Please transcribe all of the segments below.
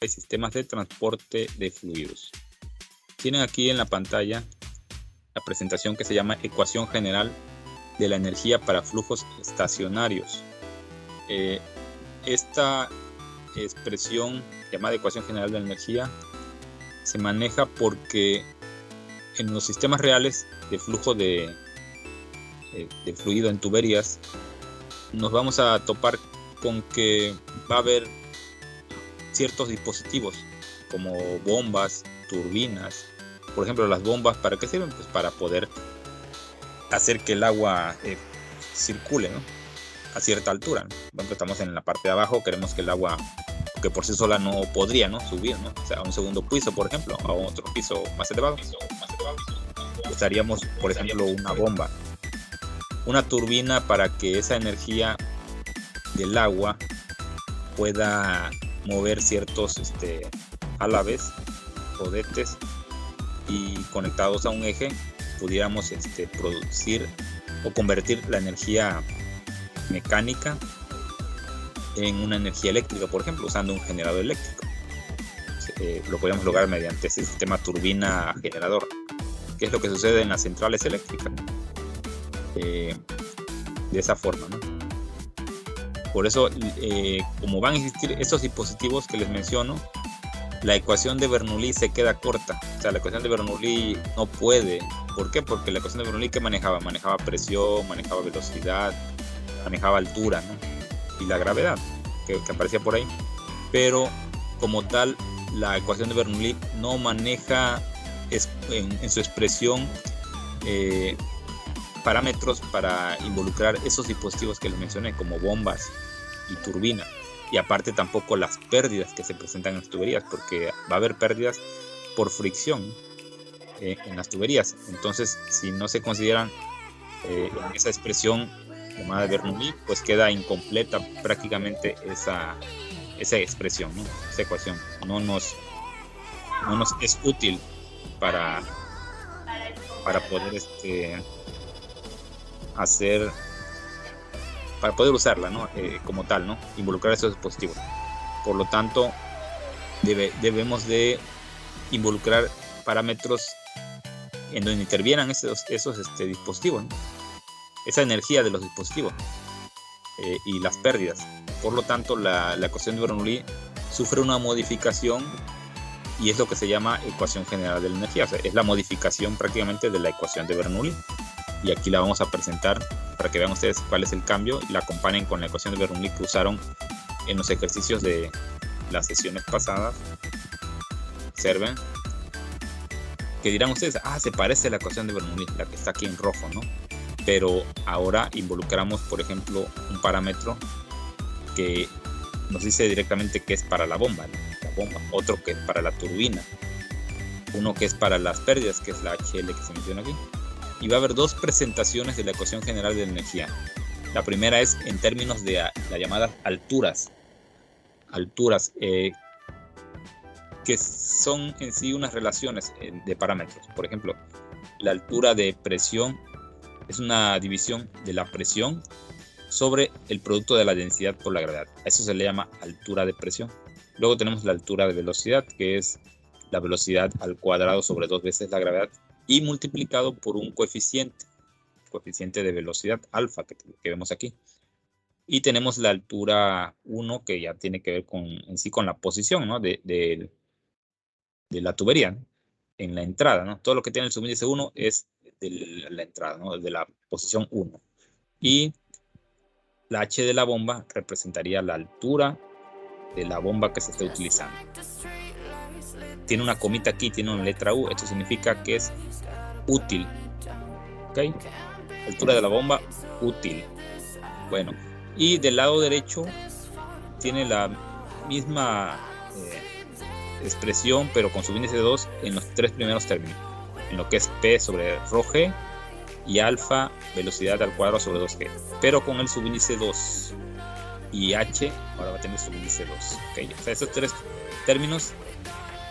de sistemas de transporte de fluidos. Tienen aquí en la pantalla la presentación que se llama Ecuación General de la Energía para Flujos Estacionarios. Esta expresión llamada Ecuación General de la Energía se maneja porque en los sistemas reales de flujo de fluido en tuberías nos vamos a topar con que va a haber ciertos dispositivos como bombas, turbinas. Por ejemplo, las bombas, ¿para qué sirven? Pues para poder hacer que el agua circule, ¿no? A cierta altura, ¿no? Cuando estamos en la parte de abajo, queremos que el agua, que por sí sola no podría, ¿no?, subir, ¿no? O sea, a un segundo piso, por ejemplo, a otro piso más elevado. Usaríamos, por ejemplo, una bomba. Una turbina para que esa energía del agua pueda mover ciertos álabes, rodetes, y conectados a un eje pudiéramos producir o convertir la energía mecánica en una energía eléctrica, por ejemplo, usando un generador eléctrico. Lo podríamos lograr mediante ese sistema turbina generador, que es lo que sucede en las centrales eléctricas, de esa forma, ¿no? Por eso, como van a existir estos dispositivos que les menciono, la ecuación de Bernoulli se queda corta. O sea, la ecuación de Bernoulli no puede. ¿Por qué? Porque la ecuación de Bernoulli, ¿qué manejaba? Manejaba presión, manejaba velocidad, manejaba altura, ¿no?, y la gravedad que aparecía por ahí. Pero como tal, la ecuación de Bernoulli no maneja en su expresión parámetros para involucrar esos dispositivos que les mencioné, como bombas y turbinas. Y aparte tampoco las pérdidas que se presentan en las tuberías, porque va a haber pérdidas por fricción en las tuberías. Entonces, si no se consideran en esa expresión llamada Bernoulli, pues queda incompleta prácticamente esa expresión, ¿no?, esa ecuación. No nos es útil para poder para poder usarla, ¿no?, como tal, ¿no?, involucrar esos dispositivos. Por lo tanto, debemos de involucrar parámetros en donde intervieran esos dispositivos, ¿no?, esa energía de los dispositivos y las pérdidas. Por lo tanto, la ecuación de Bernoulli sufre una modificación y es lo que se llama ecuación general de la energía. O sea, es la modificación prácticamente de la ecuación de Bernoulli. Y aquí la vamos a presentar para que vean ustedes cuál es el cambio y la comparen con la ecuación de Bernoulli que usaron en los ejercicios de las sesiones pasadas. Observen que dirán ustedes, se parece a la ecuación de Bernoulli, la que está aquí en rojo, ¿no? Pero ahora involucramos, por ejemplo, un parámetro que nos dice directamente que es para la bomba, ¿no?, la bomba, otro que es para la turbina, uno que es para las pérdidas, que es la HL que se menciona aquí. Y va a haber dos presentaciones de la ecuación general de la energía. La primera es en términos de las llamadas alturas, que son en sí unas relaciones de parámetros. Por ejemplo, la altura de presión es una división de la presión sobre el producto de la densidad por la gravedad. A eso se le llama altura de presión. Luego tenemos la altura de velocidad, que es la velocidad al cuadrado sobre 2 veces la gravedad y multiplicado por un coeficiente de velocidad alfa que vemos aquí. Y tenemos la altura 1, que ya tiene que ver en sí con la posición, ¿no?, de la tubería, ¿no?, en la entrada, ¿no? Todo lo que tiene el subíndice 1 es de la entrada, ¿no?, de la posición 1. Y la H de la bomba representaría la altura de la bomba que se está utilizando. Tiene una comita aquí, tiene una letra U. Esto significa que es útil. ¿Ok? Altura de la bomba, útil. Bueno, y del lado derecho tiene la misma expresión, pero con subíndice 2 en los 3 primeros términos. En lo que es P sobre ρg y alfa, velocidad al cuadrado sobre 2g. Pero con el subíndice 2. Y H ahora va a tener subíndice 2. ¿Okay? O sea, estos 3 términos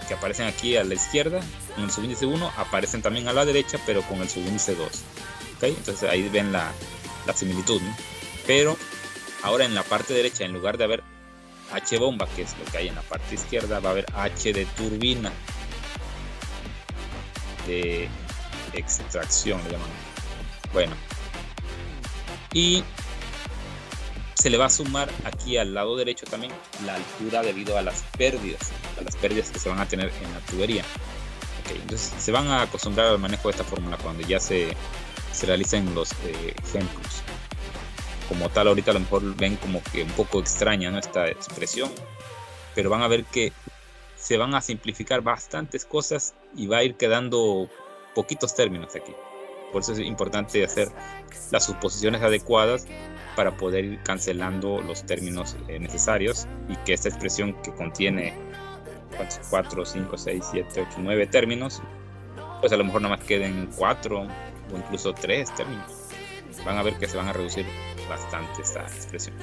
que aparecen aquí a la izquierda con el subíndice 1 aparecen también a la derecha, pero con el subíndice 2. ¿Okay? Entonces ahí ven la similitud, ¿no? Pero ahora en la parte derecha, en lugar de haber H bomba, que es lo que hay en la parte izquierda, va a haber H de turbina, de extracción le llaman. Bueno, y se le va a sumar aquí al lado derecho también la altura debido a las pérdidas que se van a tener en la tubería. Okay, entonces se van a acostumbrar al manejo de esta fórmula cuando ya se realicen los ejemplos. Como tal, ahorita a lo mejor ven como que un poco extraña, ¿no?, esta expresión, pero van a ver que se van a simplificar bastantes cosas y va a ir quedando poquitos términos aquí. Por eso es importante hacer las suposiciones adecuadas para poder ir cancelando los términos necesarios, y que esta expresión, que contiene 4, 5, 6, 7, 8, 9 términos, pues a lo mejor nada más queden 4 o incluso 3 términos. Van a ver que se van a reducir bastante esta expresión.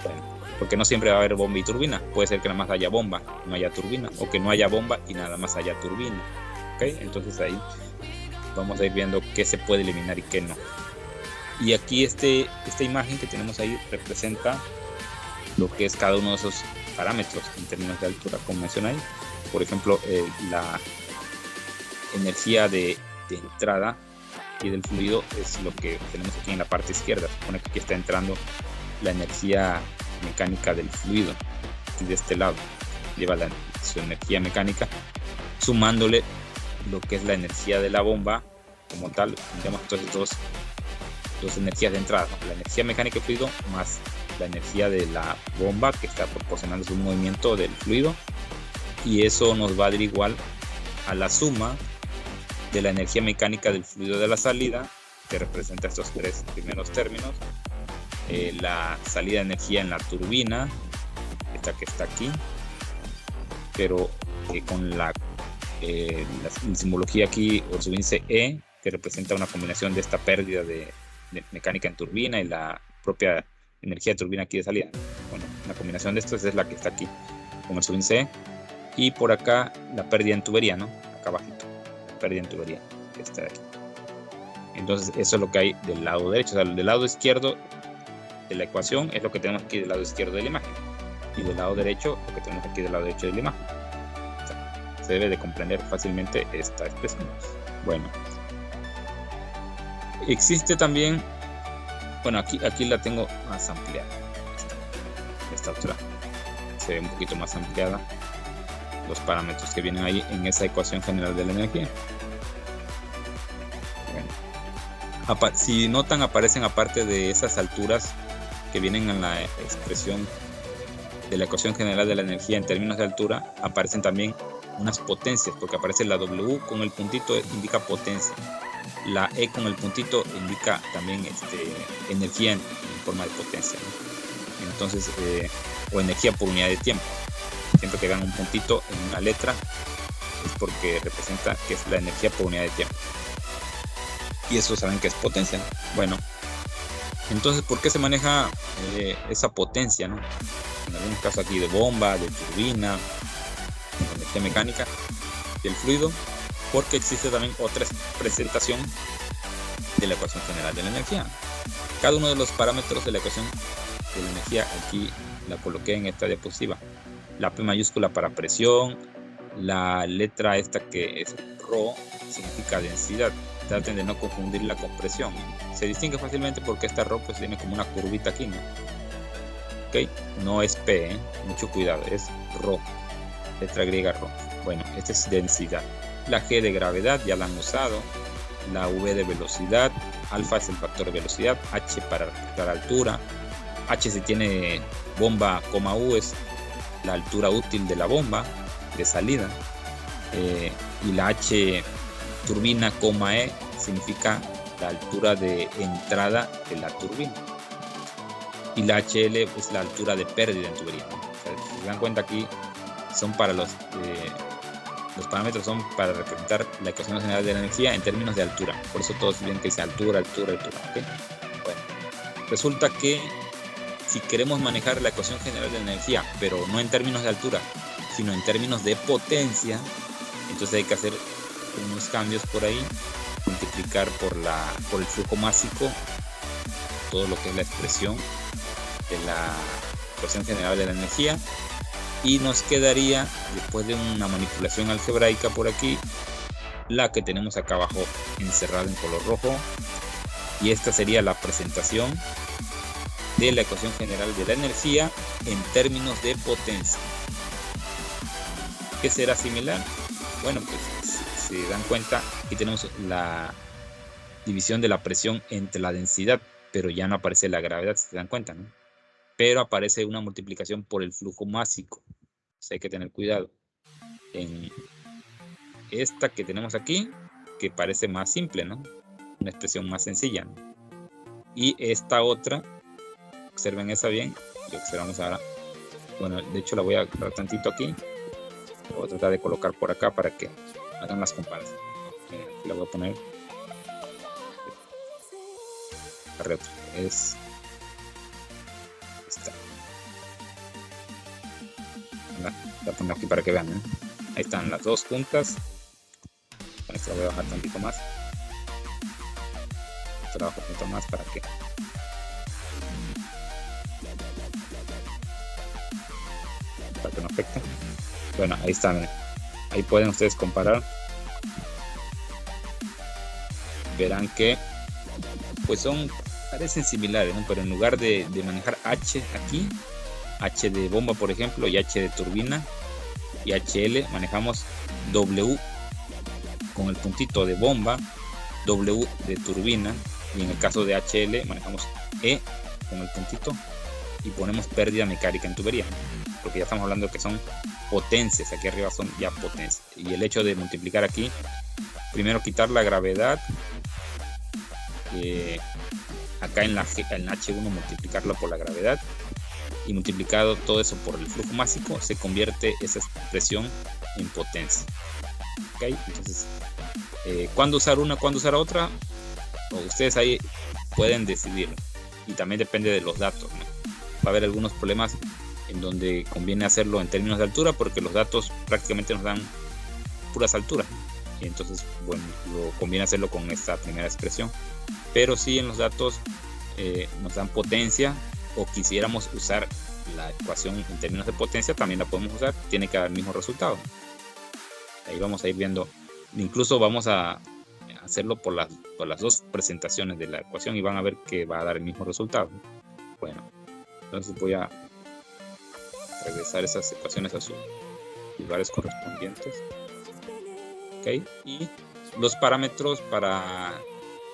Bueno, porque no siempre va a haber bomba y turbina. Puede ser que nada más haya bomba, no haya turbina, o que no haya bomba y nada más haya turbina. ¿Okay? Entonces ahí vamos a ir viendo qué se puede eliminar y qué no. Y aquí esta imagen que tenemos ahí representa lo que es cada uno de esos parámetros en términos de altura, como mencioné ahí. Por ejemplo, la energía de entrada y del fluido es lo que tenemos aquí en la parte izquierda. Se supone que aquí está entrando la energía mecánica del fluido, y de este lado lleva su energía mecánica, sumándole lo que es la energía de la bomba como tal. Tenemos entonces dos energías de entrada, ¿no? La energía mecánica del fluido más la energía de la bomba, que está proporcionando su movimiento del fluido, y eso nos va a dar igual a la suma de la energía mecánica del fluido de la salida, que representa estos 3 primeros términos, la salida de energía en la turbina, esta que está aquí, pero con la simbología aquí, o el subíndice E, que representa una combinación de esta pérdida de mecánica en turbina y la propia energía de turbina aquí de salida. Bueno, la combinación de estas es la que está aquí con el subíndice E, y por acá la pérdida en tubería, ¿no? Acá abajito, la pérdida en tubería que está aquí. Entonces eso es lo que hay del lado derecho. O sea, del lado izquierdo de la ecuación es lo que tenemos aquí del lado izquierdo de la imagen, y del lado derecho lo que tenemos aquí del lado derecho de la imagen. O sea, se debe de comprender fácilmente esta expresión. Bueno, existe también, bueno, aquí la tengo más ampliada, esta otra se ve un poquito más ampliada, los parámetros que vienen ahí en esa ecuación general de la energía. Bueno, si notan, aparecen, aparte de esas alturas que vienen en la expresión de la ecuación general de la energía en términos de altura, aparecen también unas potencias, porque aparece la W con el puntito, indica potencia, la E con el puntito indica también energía en forma de potencia, ¿no? Entonces, o energía por unidad de tiempo. Siempre que vean un puntito en una letra es porque representa que es la energía por unidad de tiempo, y eso saben que es potencia, ¿no? Bueno, entonces, ¿por qué se maneja esa potencia, ¿no? En algún caso aquí de bomba, de turbina, de energía mecánica del fluido, porque existe también otra presentación de la ecuación general de la energía. Cada uno de los parámetros de la ecuación de la energía aquí la coloqué en esta diapositiva. La P mayúscula para presión, la letra esta que es ρ significa densidad. Traten de no confundirla con presión. Se distingue fácilmente porque esta ρ pues tiene como una curvita aquí, ¿no? ¿Okay? No es P, mucho cuidado, es ρ, letra griega ρ. Bueno, esta es densidad. La G de gravedad ya la han usado, la V de velocidad, alfa es el factor de velocidad, H para representar altura, H si tiene bomba, U es la altura útil de la bomba de salida, y la H turbina, E significa la altura de entrada de la turbina, y la HL es la altura de pérdida en tubería. O sea, si se dan cuenta, aquí son para los parámetros son para representar la ecuación general de la energía en términos de altura. Por eso todos ven que dice altura, altura, altura. ¿Okay? Bueno, resulta que si queremos manejar la ecuación general de la energía, pero no en términos de altura, sino en términos de potencia, entonces hay que hacer unos cambios por ahí, multiplicar por el flujo másico todo lo que es la expresión de la ecuación general de la energía. Y nos quedaría, después de una manipulación algebraica por aquí, la que tenemos acá abajo encerrada en color rojo. Y esta sería la presentación de la ecuación general de la energía en términos de potencia. ¿Qué será similar? Bueno, pues si se dan cuenta, aquí tenemos la división de la presión entre la densidad, pero ya no aparece la gravedad, si se dan cuenta, ¿no? Pero aparece una multiplicación por el flujo másico. Entonces hay que tener cuidado. En esta que tenemos aquí, que parece más simple, ¿no? Una expresión más sencilla, ¿no? Y esta otra, observen esa bien, y observamos ahora. Bueno, de hecho la voy a agarrar tantito aquí. Voy a tratar de colocar por acá para que hagan las comparaciones. Aquí la voy a poner. La retro es esta. La voy a poner aquí para que vean, ¿eh? Ahí están las dos juntas. Con esta la voy a bajar tantito más. Esta la bajo un poquito más para que no afecte. Bueno, ahí están. Ahí pueden ustedes comparar. Verán que pues parecen similares, ¿no? Pero en lugar de manejar H aquí, H de bomba por ejemplo y H de turbina y HL, manejamos W con el puntito de bomba, W de turbina, y en el caso de HL manejamos E con el puntito y ponemos pérdida mecánica en tubería, porque ya estamos hablando que son potencias. Aquí arriba son ya potencias, y el hecho de multiplicar aquí, primero quitar la gravedad, acá en la H1 multiplicarlo por la gravedad, y multiplicado todo eso por el flujo másico, se convierte esa expresión en potencia. ¿Okay? Entonces, ¿cuándo usar una, cuándo usar otra? Ustedes ahí pueden decidir, y también depende de los datos, ¿no? Va a haber algunos problemas en donde conviene hacerlo en términos de altura, porque los datos prácticamente nos dan puras alturas, y entonces, bueno, conviene hacerlo con esta primera expresión. Pero si en los datos nos dan potencia, o quisiéramos usar la ecuación en términos de potencia, también la podemos usar, tiene que dar el mismo resultado. Ahí vamos a ir viendo, incluso vamos a hacerlo por las dos presentaciones de la ecuación, y van a ver que va a dar el mismo resultado. Bueno, entonces voy a regresar esas ecuaciones a sus lugares correspondientes. ¿Okay? Y los parámetros para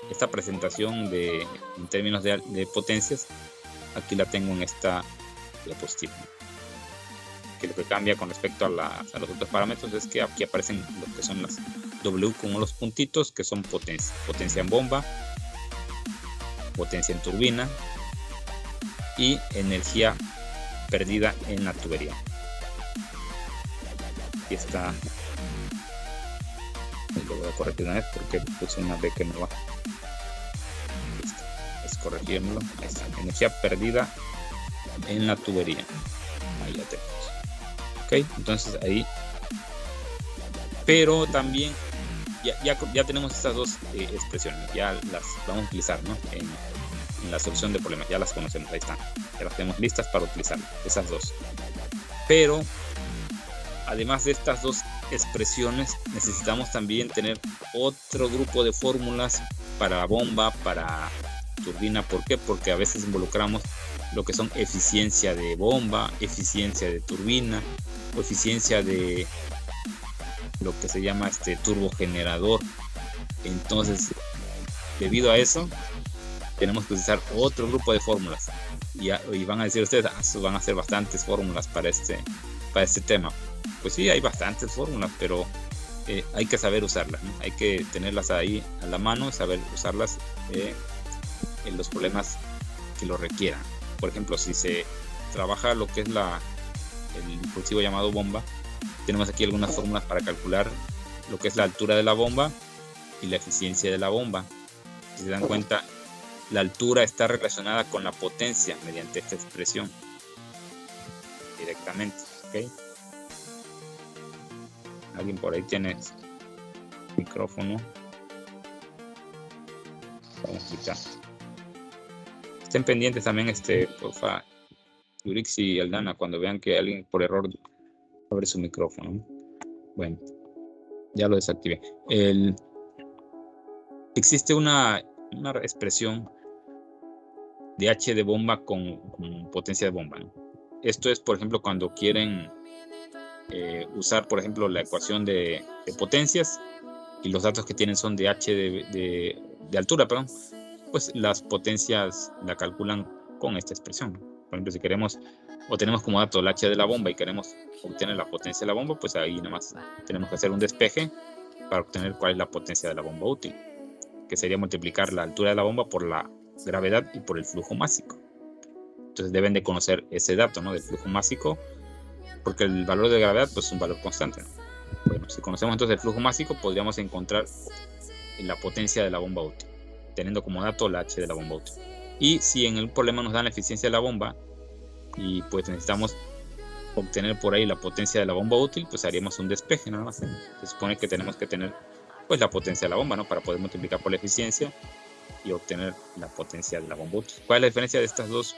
esta presentación en términos de potencias, aquí la tengo en esta diapositiva. Que lo que cambia con respecto a los otros parámetros es que aquí aparecen lo que son las W con los puntitos, que son potencia en bomba, potencia en turbina y energía perdida en la tubería. Aquí está. Lo voy a corregir una vez porque puse una B que no va. Es corregirlo. Ahí está. Energía perdida en la tubería. Ahí ya tenemos. Ok, entonces ahí. Pero también ya tenemos estas dos expresiones. Ya las vamos a utilizar, ¿no? En la solución de problemas. Ya las conocemos. Ahí están. Ya las tenemos listas para utilizar. Esas dos. Pero además de estas dos expresiones, necesitamos también tener otro grupo de fórmulas para bomba, para turbina. ¿Por qué? Porque a veces involucramos lo que son eficiencia de bomba, eficiencia de turbina, o eficiencia de lo que se llama turbogenerador. Entonces, debido a eso, tenemos que utilizar otro grupo de fórmulas, y van a decir ustedes, van a hacer bastantes fórmulas para este tema. Pues sí, hay bastantes fórmulas, pero hay que saber usarlas, ¿no? Hay que tenerlas ahí a la mano, saber usarlas en los problemas que lo requieran. Por ejemplo, si se trabaja lo que es el impulsivo llamado bomba, tenemos aquí algunas fórmulas para calcular lo que es la altura de la bomba y la eficiencia de la bomba. Si se dan cuenta, la altura está relacionada con la potencia mediante esta expresión directamente. ¿Okay? Alguien por ahí tiene micrófono. Vamos a quitar. Estén pendientes también, porfa, Yurix y Aldana, cuando vean que alguien por error abre su micrófono. Bueno, ya lo desactivé. Existe una expresión de H de bomba con potencia de bomba, ¿no? Esto es, por ejemplo, cuando quieren usar, por ejemplo, la ecuación de potencias y los datos que tienen son de H de altura, perdón, pues las potencias la calculan con esta expresión. Por ejemplo, si queremos o tenemos como dato el H de la bomba y queremos obtener la potencia de la bomba, pues ahí nada más tenemos que hacer un despeje para obtener cuál es la potencia de la bomba útil, que sería multiplicar la altura de la bomba por la gravedad y por el flujo másico. Entonces deben de conocer ese dato, ¿no? Del flujo másico, porque el valor de gravedad pues es un valor constante, ¿no? Bueno, si conocemos entonces el flujo másico, podríamos encontrar la potencia de la bomba útil, teniendo como dato la H de la bomba útil. Y si en el problema nos dan la eficiencia de la bomba y pues necesitamos obtener por ahí la potencia de la bomba útil, pues haríamos un despeje nada más. Se supone que tenemos que tener pues la potencia de la bomba, ¿no? Para poder multiplicar por la eficiencia y obtener la potencia de la bomba útil. ¿Cuál es la diferencia de estas dos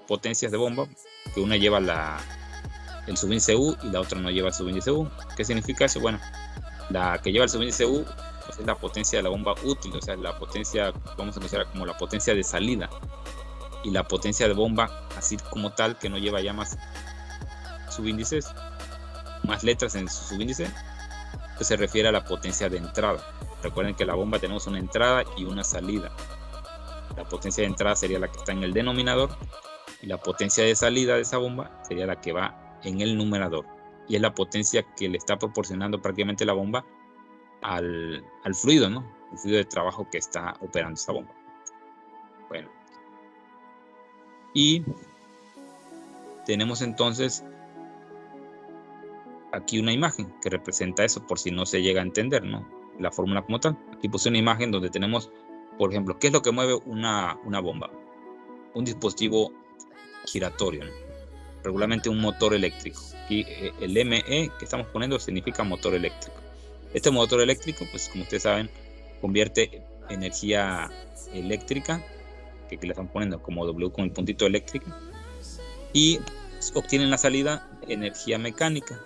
potencias de bomba? Que una lleva el subíndice U y la otra no lleva el subíndice U. ¿Qué significa eso? Bueno, la que lleva el subíndice U pues es la potencia de la bomba útil, o sea, la potencia, vamos a considerar como la potencia de salida, y la potencia de bomba así como tal, que no lleva ya más subíndices, más letras en su subíndice, pues se refiere a la potencia de entrada. Recuerden que la bomba tenemos una entrada y una salida. La potencia de entrada sería la que está en el denominador y la potencia de salida de esa bomba sería la que va en el numerador, y es la potencia que le está proporcionando prácticamente la bomba al fluido, ¿no? El fluido de trabajo que está operando esa bomba. Bueno, y tenemos entonces aquí una imagen que representa eso, por si no se llega a entender, ¿no? La fórmula como tal. Aquí puse una imagen donde tenemos, por ejemplo, ¿qué es lo que mueve una bomba? Un dispositivo giratorio, ¿no? Regularmente un motor eléctrico. Aquí el ME que estamos poniendo significa motor eléctrico. Este motor eléctrico, pues como ustedes saben, convierte energía eléctrica, que aquí le están poniendo como W con el puntito eléctrico, y obtiene en la salida energía mecánica.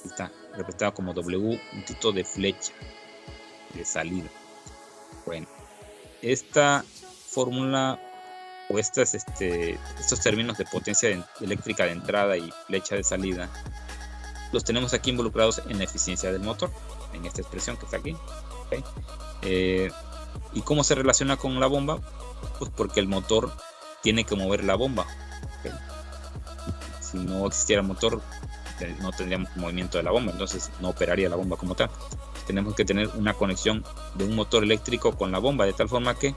Está representado como W, un puntito de flecha de salida. Bueno, esta fórmula o estos términos de potencia eléctrica de entrada y flecha de salida los tenemos aquí involucrados en la eficiencia del motor, en esta expresión que está aquí. ¿Okay? ¿Y cómo se relaciona con la bomba? Pues porque el motor tiene que mover la bomba. ¿Okay? Si no existiera el motor, no tendríamos movimiento de la bomba, entonces no operaría la bomba como tal. Tenemos que tener una conexión de un motor eléctrico con la bomba, de tal forma que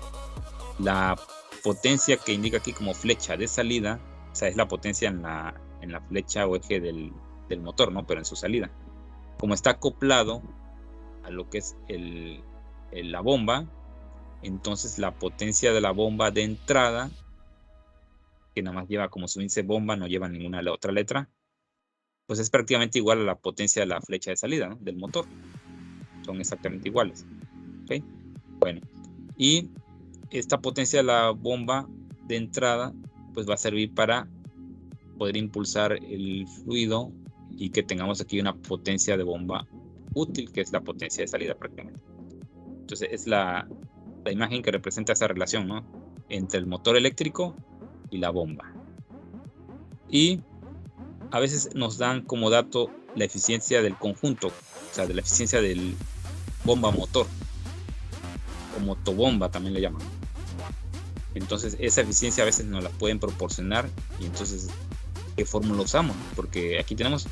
la potencia que indica aquí como flecha de salida, o sea, es la potencia en la flecha o eje del motor, ¿no? Pero en su salida. Como está acoplado a lo que es la bomba, entonces la potencia de la bomba de entrada, que nada más lleva como su índice bomba, no lleva ninguna otra letra, pues es prácticamente igual a la potencia de la flecha de salida, ¿no? Del motor. Son exactamente iguales. ¿Okay? Bueno, y esta potencia de la bomba de entrada pues va a servir para poder impulsar el fluido y que tengamos aquí una potencia de bomba útil, que es la potencia de salida prácticamente. Entonces es la imagen que representa esa relación, ¿no? Entre el motor eléctrico y la bomba. Y a veces nos dan como dato la eficiencia del conjunto, o sea, de la eficiencia del bomba motor, o motobomba también le llaman. Entonces esa eficiencia a veces nos la pueden proporcionar, y entonces ¿qué fórmula usamos? Porque aquí tenemos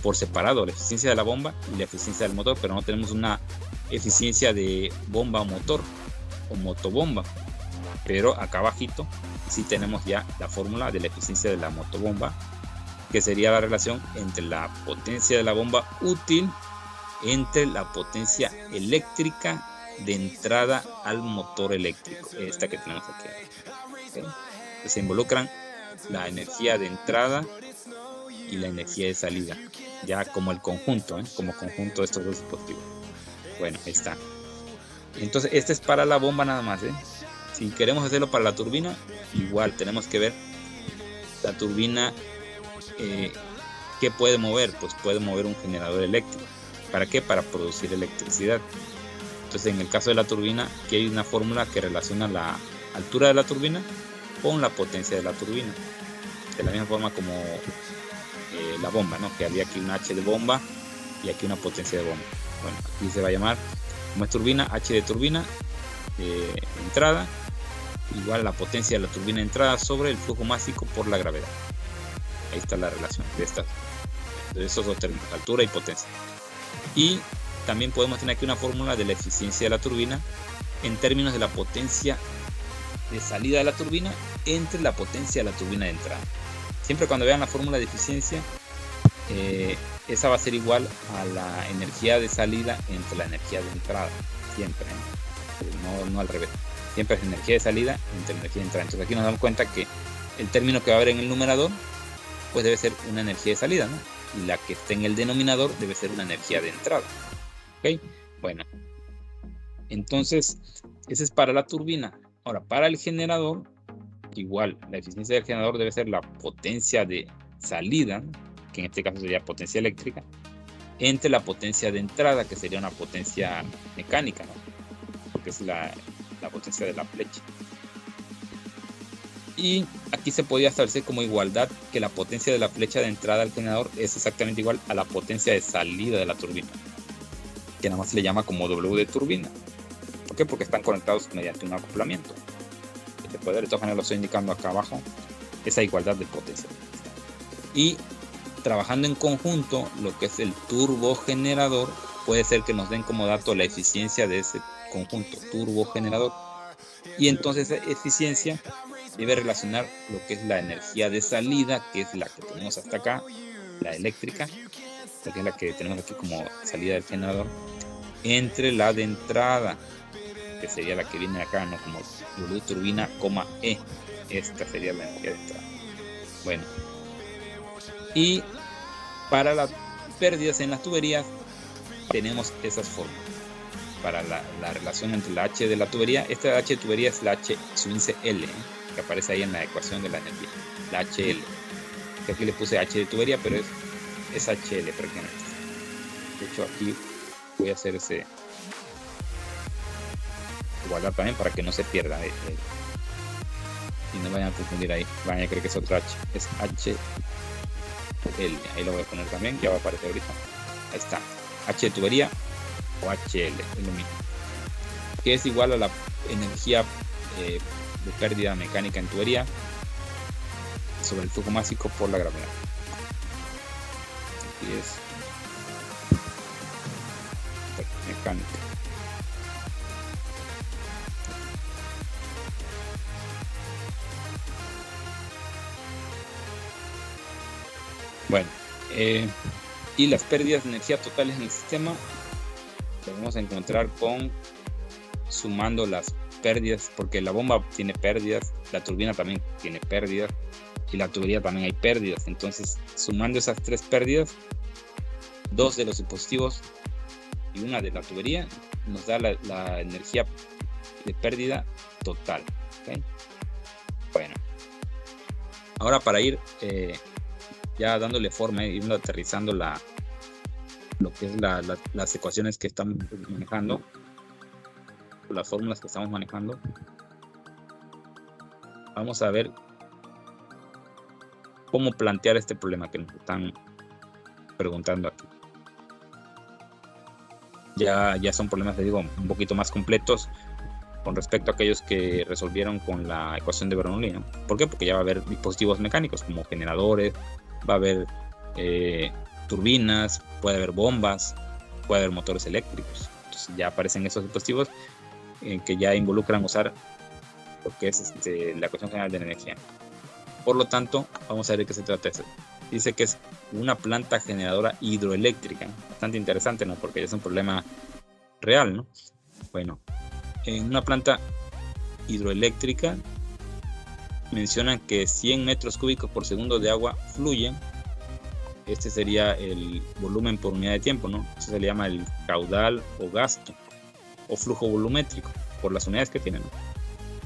por separado la eficiencia de la bomba y la eficiencia del motor, pero no tenemos una eficiencia de bomba motor o motobomba. Pero acá abajito sí tenemos ya la fórmula de la eficiencia de la motobomba, que sería la relación entre la potencia de la bomba útil entre la potencia eléctrica de entrada al motor eléctrico, esta que tenemos aquí. ¿Okay? Se involucran la energía de entrada y la energía de salida, ya como el conjunto, como conjunto de estos dos dispositivos. Bueno, ahí está. Entonces este es para la bomba nada más. Si queremos hacerlo para la turbina, igual tenemos que ver la turbina, ¿qué puede mover? Pues puede mover un generador eléctrico. ¿Para qué? Para producir electricidad. Entonces, en el caso de la turbina, aquí hay una fórmula que relaciona la altura de la turbina con la potencia de la turbina. De la misma forma como la bomba, ¿no? Que había aquí una H de bomba y aquí una potencia de bomba. Bueno, aquí se va a llamar, como es turbina, H de turbina, entrada, igual a la potencia de la turbina entrada sobre el flujo másico por la gravedad. Ahí está la relación de estos dos términos, altura y potencia. Y también podemos tener aquí una fórmula de la eficiencia de la turbina en términos de la potencia de salida de la turbina entre la potencia de la turbina de entrada. Siempre cuando vean la fórmula de eficiencia, esa va a ser igual a la energía de salida entre la energía de entrada. Siempre, no al revés. Siempre es energía de salida entre energía de entrada. Entonces aquí nos damos cuenta que el término que va a haber en el numerador pues debe ser una energía de salida, ¿no? Y la que esté en el denominador debe ser una energía de entrada. ¿Ok? Bueno. Entonces, ese es para la turbina. Ahora, para el generador, igual, la eficiencia del generador debe ser la potencia de salida, que en este caso sería potencia eléctrica, entre la potencia de entrada, que sería una potencia mecánica, ¿no? Porque es la potencia de la flecha. Y aquí se podría establecer como igualdad que la potencia de la flecha de entrada al generador es exactamente igual a la potencia de salida de la turbina, que nada más se le llama como W de turbina. ¿Por qué? Porque están conectados mediante un acoplamiento. Este poder, de todas maneras lo estoy indicando acá abajo, esa igualdad de potencia. Y trabajando en conjunto, lo que es el turbogenerador, puede ser que nos den como dato la eficiencia de ese conjunto turbogenerador. Y entonces esa eficiencia debe relacionar lo que es la energía de salida, que es la que tenemos hasta acá, la eléctrica, que es la que tenemos aquí como salida del generador, entre la de entrada, que sería la que viene acá, ¿no? Como W turbina, E. Esta sería la energía de entrada. Bueno. Y para las pérdidas en las tuberías, tenemos esas formas. Para la relación entre la H de la tubería, esta H de tubería es la H su índice L, que aparece ahí en la ecuación de la energía, la HL. Que aquí le puse H de tubería, pero es HL prácticamente. De hecho, aquí voy a hacer ese igualdad también para que no se pierda. Y no vayan a confundir ahí, van a creer que es otra H, es HL. Ahí lo voy a poner también, ya va a aparecer ahorita. Ahí está, H de tubería o HL, es lo mismo, que es igual a la energía de pérdida mecánica en tubería sobre el flujo másico por la gravedad. Aquí es mecánica. Bueno, y las pérdidas de energía totales en el sistema lo vamos a encontrar sumando las pérdidas, porque la bomba tiene pérdidas, la turbina también tiene pérdidas y la tubería también hay pérdidas. Entonces, sumando esas tres pérdidas, dos de los dispositivos y una de la tubería, nos da la energía de pérdida total. ¿Okay? Bueno, ahora para ir ya dándole forma, irnos aterrizando lo que es las ecuaciones que estamos manejando, las fórmulas que estamos manejando, vamos a ver cómo plantear este problema que nos están preguntando aquí. Ya son problemas, les digo, un poquito más completos con respecto a aquellos que resolvieron con la ecuación de Bernoulli, ¿no? ¿Por qué? Porque ya va a haber dispositivos mecánicos como generadores, va a haber turbinas, puede haber bombas, puede haber motores eléctricos. Entonces ya aparecen esos dispositivos que ya involucran usar lo que es la ecuación general de la energía. Por lo tanto, vamos a ver de qué se trata eso. Dice que es una planta generadora hidroeléctrica. Bastante interesante, ¿no? Porque ya es un problema real, ¿no? Bueno, en una planta hidroeléctrica mencionan que 100 metros cúbicos por segundo de agua fluyen. Este sería el volumen por unidad de tiempo, ¿no? Eso se le llama el caudal o gasto o flujo volumétrico por las unidades que tienen, ¿no?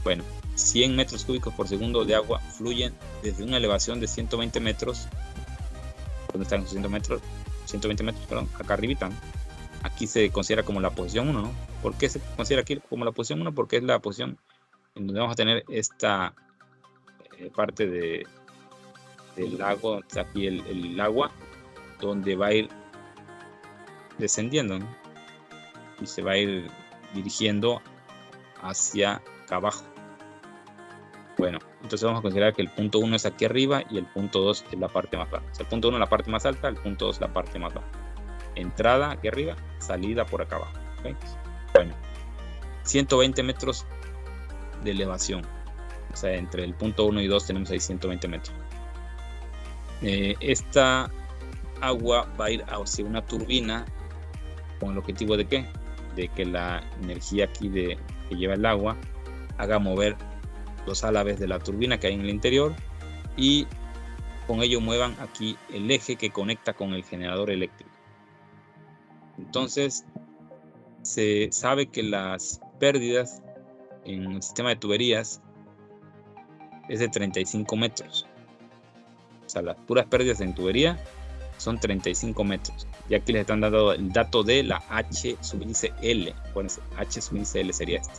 Bueno, 100 metros cúbicos por segundo de agua fluyen desde una elevación de 120 metros. ¿Dónde están los 120 metros, perdón, acá arribita, ¿no? Aquí se considera como la posición 1, ¿no? ¿Por qué se considera aquí como la posición 1? Porque es la posición en donde vamos a tener esta parte del lago, aquí el agua, donde va a ir descendiendo, ¿no? Y se va a ir dirigiendo hacia acá abajo. Bueno, entonces vamos a considerar que el punto 1 es aquí arriba y el punto 2 es la parte más baja. O sea, el punto 1 es la parte más alta, el punto 2 es la parte más baja. Entrada aquí arriba, salida por acá abajo. ¿Okay? Bueno, 120 metros de elevación. O sea, entre el punto 1 y 2 tenemos ahí 120 metros. Esta agua va a ir hacia una turbina con el objetivo de ¿qué? De que la energía aquí que lleva el agua haga mover los álabes de la turbina que hay en el interior y con ello muevan aquí el eje que conecta con el generador eléctrico. Entonces se sabe que las pérdidas en el sistema de tuberías es de 35 metros. O sea, las puras pérdidas en tubería son 35 metros. Y aquí les están dando el dato de la H sub índice L. Acuérdense, H sub índice L sería este.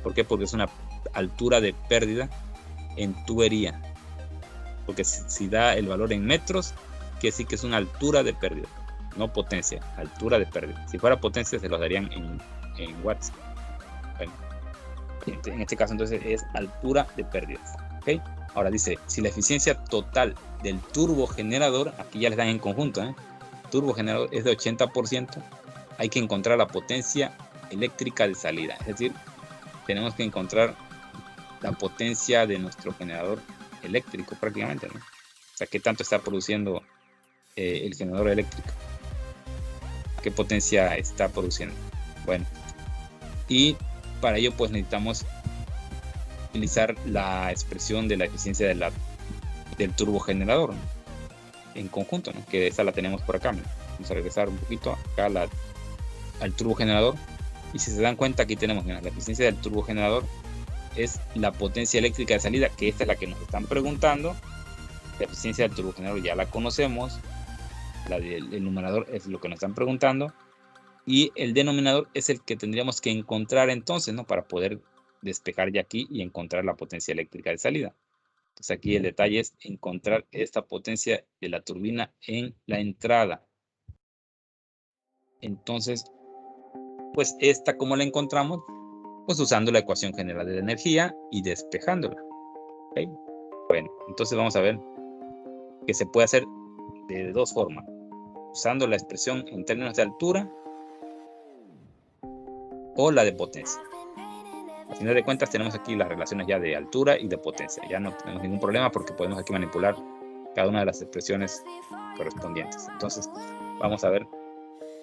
¿Por qué? Porque es una altura de pérdida en tubería. Porque si da el valor en metros, quiere decir que es una altura de pérdida, no potencia, altura de pérdida. Si fuera potencia se los darían en watts. Bueno, en este caso entonces es altura de pérdida. ¿Okay? Ahora dice, si la eficiencia total del turbogenerador, aquí ya les dan en conjunto, turbogenerador es de 80%, hay que encontrar la potencia eléctrica de salida. Es decir, tenemos que encontrar la potencia de nuestro generador eléctrico prácticamente, ¿no? O sea, qué tanto está produciendo el generador eléctrico, qué potencia está produciendo. Bueno, y para ello pues necesitamos utilizar la expresión de la eficiencia del turbogenerador, ¿no? En conjunto, ¿no? Que esa la tenemos por acá, ¿no? Vamos a regresar un poquito acá al turbogenerador y si se dan cuenta aquí tenemos, mira, la eficiencia del turbogenerador es la potencia eléctrica de salida, que esta es la que nos están preguntando. La eficiencia del turbogenerador ya la conocemos, el numerador es lo que nos están preguntando y el denominador es el que tendríamos que encontrar entonces, ¿no? Para poder despejar ya aquí y encontrar la potencia eléctrica de salida. Entonces aquí el detalle es encontrar esta potencia de la turbina en la entrada. Entonces, pues esta, ¿cómo la encontramos? Pues usando la ecuación general de la energía y despejándola. ¿Okay? Bueno, entonces vamos a ver que se puede hacer de dos formas. Usando la expresión en términos de altura o la de potencia. A final de cuentas tenemos aquí las relaciones ya de altura y de potencia. Ya no tenemos ningún problema porque podemos aquí manipular cada una de las expresiones correspondientes. Entonces vamos a ver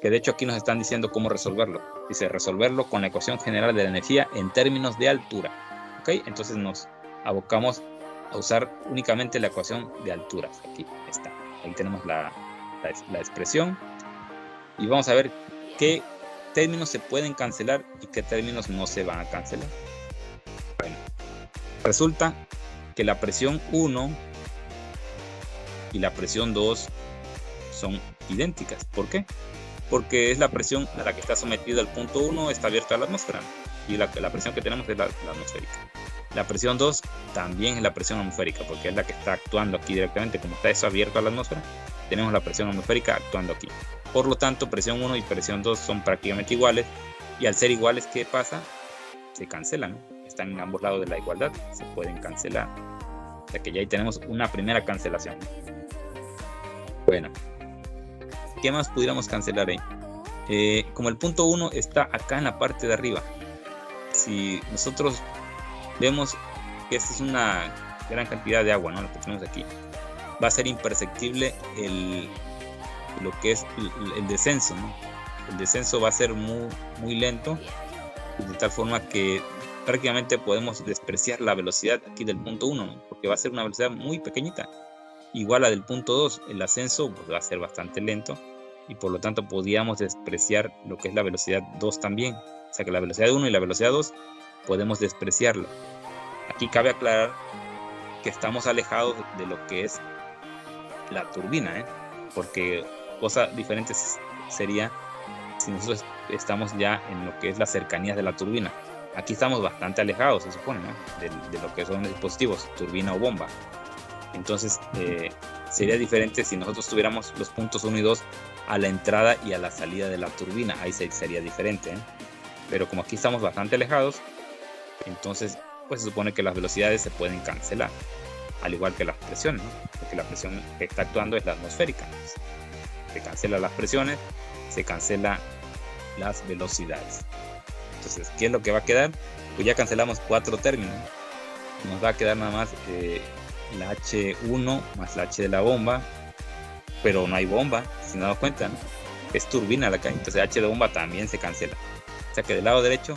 que de hecho aquí nos están diciendo cómo resolverlo. Dice resolverlo con la ecuación general de la energía en términos de altura. ¿Okay? Entonces nos abocamos a usar únicamente la ecuación de altura. Aquí está. Ahí tenemos la expresión. Y vamos a ver qué términos se pueden cancelar y qué términos no se van a cancelar. Bueno, resulta que la presión 1 y la presión 2 son idénticas. ¿Por qué? Porque es la presión a la que está sometido el punto 1, está abierta a la atmósfera. Y la presión que tenemos es la atmosférica. La presión 2 también es la presión atmosférica, porque es la que está actuando aquí directamente. Como está eso abierto a la atmósfera, tenemos la presión atmosférica actuando aquí. Por lo tanto, presión 1 y presión 2 son prácticamente iguales. Y al ser iguales, ¿qué pasa? Se cancelan. Están en ambos lados de la igualdad. Se pueden cancelar. O sea que ya ahí tenemos una primera cancelación. Bueno. ¿Qué más pudiéramos cancelar ahí? Como el punto 1 está acá en la parte de arriba. Si nosotros vemos que esta es una gran cantidad de agua, ¿no? Lo que tenemos aquí. Va a ser imperceptible lo que es el descenso, ¿no? El descenso va a ser muy lento, de tal forma que prácticamente podemos despreciar la velocidad aquí del punto 1, ¿no? Porque va a ser una velocidad muy pequeñita, igual a la del punto 2. El ascenso pues, va a ser bastante lento y por lo tanto podríamos despreciar lo que es la velocidad 2 también. O sea que la velocidad 1 y la velocidad 2 podemos despreciarla. aquí cabe aclarar que estamos alejados de lo que es la turbina, porque cosa diferente sería si nosotros estamos ya en lo que es las cercanías de la turbina. Aquí estamos bastante alejados, se supone, ¿no? de lo que son los dispositivos, turbina o bomba. Entonces sería diferente si nosotros tuviéramos los puntos 1 y 2 a la entrada y a la salida de la turbina. Ahí sería diferente, pero como aquí estamos bastante alejados, entonces pues se supone que las velocidades se pueden cancelar, al igual que las presiones, ¿no? Porque la presión que está actuando es la atmosférica. Se cancelan las presiones, se cancelan las velocidades. Entonces, ¿qué es lo que va a quedar? Pues ya cancelamos 4 términos. Nos va a quedar nada más la H1 más la H de la bomba, pero no hay bomba, si no nos cuenta, ¿no? Es turbina la que hay. Entonces H de bomba también se cancela. O sea que del lado derecho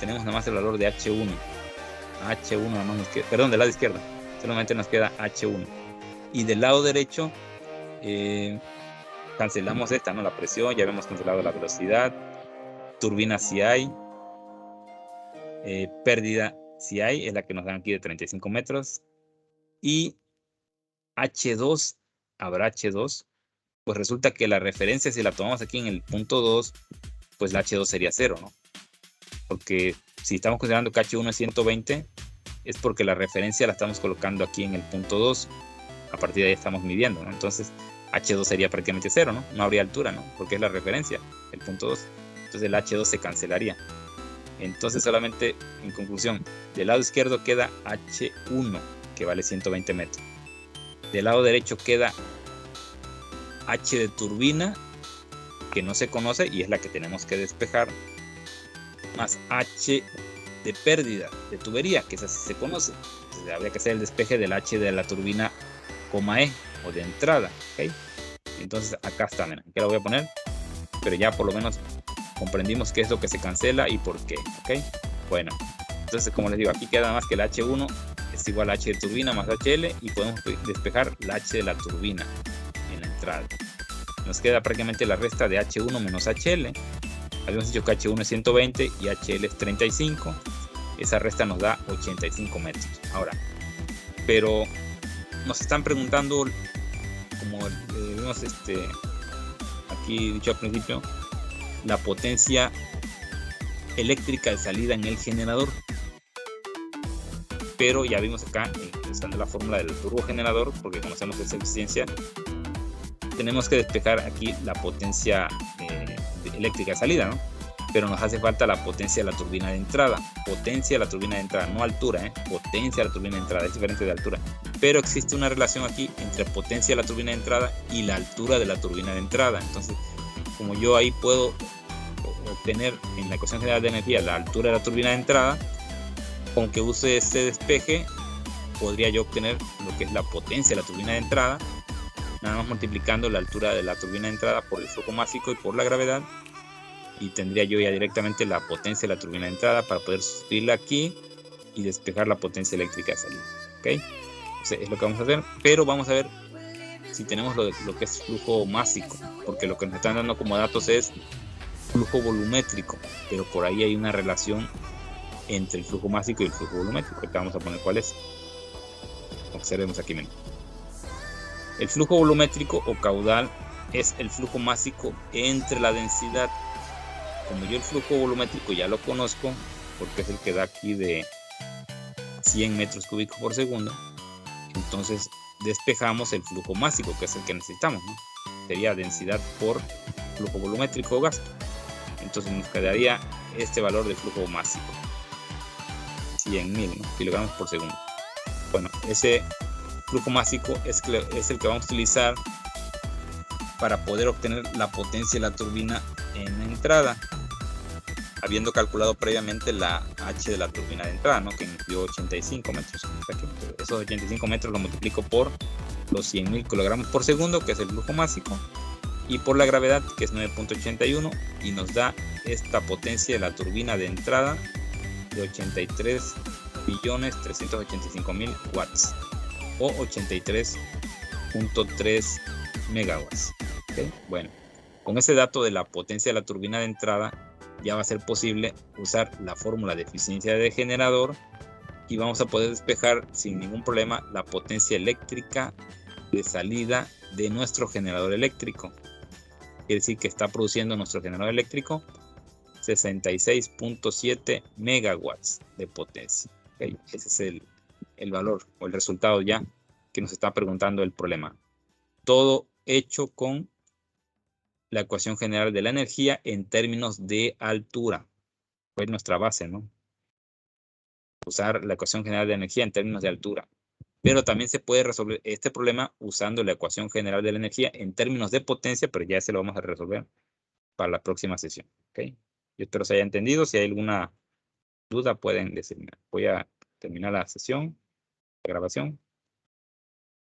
tenemos nada más el valor de H1. H1 nada más nos queda, perdón, del lado izquierdo solamente nos queda H1. Y del lado derecho cancelamos esta, ¿no? La presión, ya hemos cancelado la velocidad. Turbina si hay. Pérdida si hay, es la que nos dan aquí de 35 metros. Y H2, habrá H2. Pues resulta que la referencia, si la tomamos aquí en el punto 2, pues la H2 sería 0, ¿no? Porque si estamos considerando que H1 es 120, es porque la referencia la estamos colocando aquí en el punto 2. A partir de ahí estamos midiendo, ¿no? Entonces H2 sería prácticamente 0, ¿no? No habría altura, ¿no? Porque es la referencia, el punto 2. Entonces el H2 se cancelaría. Entonces solamente, en conclusión, del lado izquierdo queda H1, que vale 120 metros. Del lado derecho queda H de turbina, que no se conoce y es la que tenemos que despejar, más H de pérdida de tubería, que esa sí se conoce. Entonces, habría que hacer el despeje del H de la turbina, E, o de entrada, ¿ok? Entonces acá está, miren, aquí la voy a poner, pero ya por lo menos comprendimos qué es lo que se cancela y por qué, ¿ok? Bueno, entonces como les digo, aquí queda más que el H1 es igual a H de turbina más HL, y podemos despejar la H de la turbina en la entrada. Nos queda prácticamente la resta de H1 menos HL. Habíamos dicho que H1 es 120 y HL es 35. Esa resta nos da 85 metros. Ahora, pero nos están preguntando, como vimos aquí dicho al principio, la potencia eléctrica de salida en el generador. Pero ya vimos acá, usando la fórmula del turbogenerador, porque conocemos esa eficiencia, tenemos que despejar aquí la potencia eléctrica de salida, ¿no? Pero nos hace falta la potencia de la turbina de entrada. Potencia de la turbina de entrada, no altura, potencia de la turbina de entrada, es diferente de altura. Pero existe una relación aquí entre potencia de la turbina de entrada y la altura de la turbina de entrada. Entonces, como yo ahí puedo obtener en la ecuación general de energía la altura de la turbina de entrada, aunque use este despeje, podría yo obtener lo que es la potencia de la turbina de entrada, nada más multiplicando la altura de la turbina de entrada por el flujo másico y por la gravedad, y tendría yo ya directamente la potencia de la turbina de entrada para poder sustituirla aquí y despejar la potencia eléctrica de salida, ¿ok? Entonces es lo que vamos a hacer, pero vamos a ver si tenemos lo que es flujo másico, porque lo que nos están dando como datos es flujo volumétrico, pero por ahí hay una relación entre el flujo másico y el flujo volumétrico. Acá vamos a poner cuál es. Observemos aquí mismo. El flujo volumétrico o caudal es el flujo másico entre la densidad. Como yo el flujo volumétrico ya lo conozco, porque es el que da aquí de 100 metros cúbicos por segundo, entonces despejamos el flujo másico, que es el que necesitamos, ¿no? Sería densidad por flujo volumétrico o gasto. Entonces nos quedaría este valor de flujo másico, 100.000, ¿no? kilogramos por segundo. Bueno, ese flujo másico es el que vamos a utilizar para poder obtener la potencia de la turbina en la entrada, habiendo calculado previamente la H de la turbina de entrada, ¿no? Que nos dio 85 metros. Esos 85 metros lo multiplico por los 100.000 kilogramos por segundo, que es el flujo másico, y por la gravedad, que es 9.81, y nos da esta potencia de la turbina de entrada de 83.385.000 watts o 83.3 megawatts. ¿Okay? Bueno, con ese dato de la potencia de la turbina de entrada ya va a ser posible usar la fórmula de eficiencia de generador y vamos a poder despejar sin ningún problema la potencia eléctrica de salida de nuestro generador eléctrico. Quiere decir que está produciendo nuestro generador eléctrico 66.7 megawatts de potencia. ¿Okay? Ese es el valor o el resultado ya que nos está preguntando el problema. Todo hecho con la ecuación general de la energía en términos de altura. Fue nuestra base, ¿no? Usar la ecuación general de energía en términos de altura. Pero también se puede resolver este problema usando la ecuación general de la energía en términos de potencia, pero ya se lo vamos a resolver para la próxima sesión. ¿Okay? Yo espero se haya entendido. Si hay alguna duda, pueden decirme. Voy a terminar la sesión, la grabación.